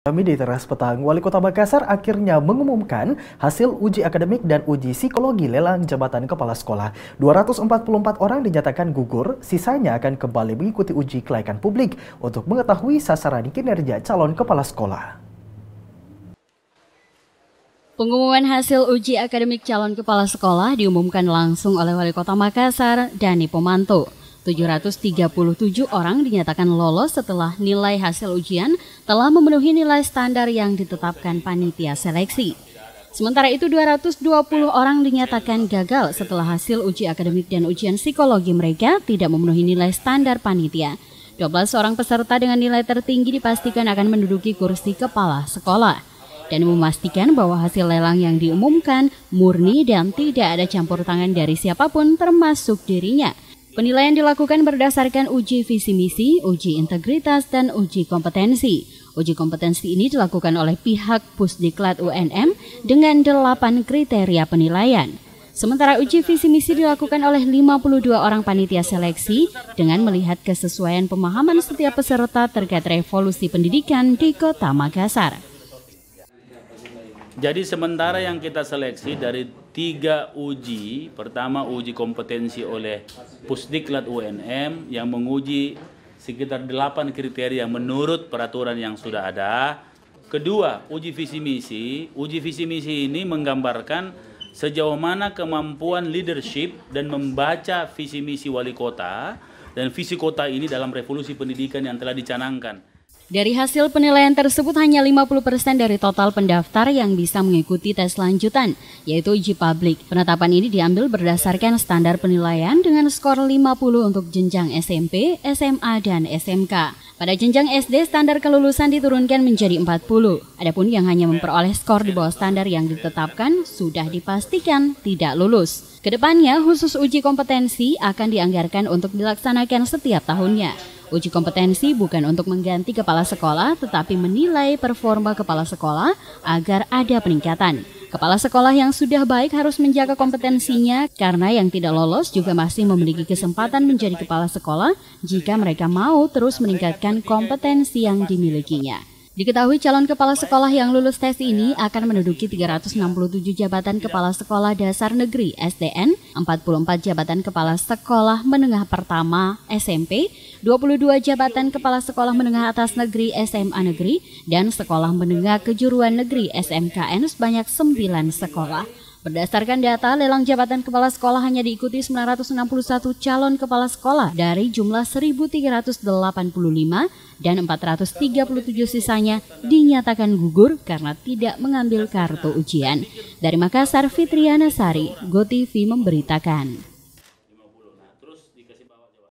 Kami di Teras Petang, Wali Kota Makassar akhirnya mengumumkan hasil uji akademik dan uji psikologi lelang jabatan kepala sekolah. 244 orang dinyatakan gugur, sisanya akan kembali mengikuti uji kelayakan publik untuk mengetahui sasaran kinerja calon kepala sekolah. Pengumuman hasil uji akademik calon kepala sekolah diumumkan langsung oleh Wali Kota Makassar, Dani Pomanto. 737 orang dinyatakan lolos setelah nilai hasil ujian telah memenuhi nilai standar yang ditetapkan panitia seleksi. Sementara itu 220 orang dinyatakan gagal setelah hasil uji akademik dan ujian psikologi mereka tidak memenuhi nilai standar panitia. 12 orang peserta dengan nilai tertinggi dipastikan akan menduduki kursi kepala sekolah. Dan memastikan bahwa hasil lelang yang diumumkan murni dan tidak ada campur tangan dari siapapun termasuk dirinya. Penilaian dilakukan berdasarkan uji visi misi, uji integritas, dan uji kompetensi. Uji kompetensi ini dilakukan oleh pihak Pusdiklat UNM dengan 8 kriteria penilaian. Sementara uji visi misi dilakukan oleh 52 orang panitia seleksi dengan melihat kesesuaian pemahaman setiap peserta terkait revolusi pendidikan di Kota Makassar. Jadi sementara yang kita seleksi dari 3 uji, pertama uji kompetensi oleh Pusdiklat UNM yang menguji sekitar 8 kriteria menurut peraturan yang sudah ada. Kedua, uji visi misi. Uji visi misi ini menggambarkan sejauh mana kemampuan leadership dan membaca visi misi wali kota dan visi kota ini dalam revolusi pendidikan yang telah dicanangkan. Dari hasil penilaian tersebut hanya 50% dari total pendaftar yang bisa mengikuti tes lanjutan, yaitu uji publik. Penetapan ini diambil berdasarkan standar penilaian dengan skor 50 untuk jenjang SMP, SMA, dan SMK. Pada jenjang SD, standar kelulusan diturunkan menjadi 40. Adapun yang hanya memperoleh skor di bawah standar yang ditetapkan sudah dipastikan tidak lulus. Kedepannya, khusus uji kompetensi akan dianggarkan untuk dilaksanakan setiap tahunnya. Uji kompetensi bukan untuk mengganti kepala sekolah, tetapi menilai performa kepala sekolah agar ada peningkatan. Kepala sekolah yang sudah baik harus menjaga kompetensinya karena yang tidak lolos juga masih memiliki kesempatan menjadi kepala sekolah jika mereka mau terus meningkatkan kompetensi yang dimilikinya. Diketahui calon kepala sekolah yang lulus tes ini akan menduduki 367 jabatan kepala sekolah dasar negeri (SDN), 44 jabatan kepala sekolah menengah pertama (SMP), 22 jabatan kepala sekolah menengah atas negeri (SMA negeri), dan sekolah menengah kejuruan negeri (SMKN) sebanyak 9 sekolah. Berdasarkan data, lelang jabatan kepala sekolah hanya diikuti 961 calon kepala sekolah dari jumlah 1.385 dan 437 sisanya dinyatakan gugur karena tidak mengambil kartu ujian. Dari Makassar, Fitriana Sari, GoTV memberitakan.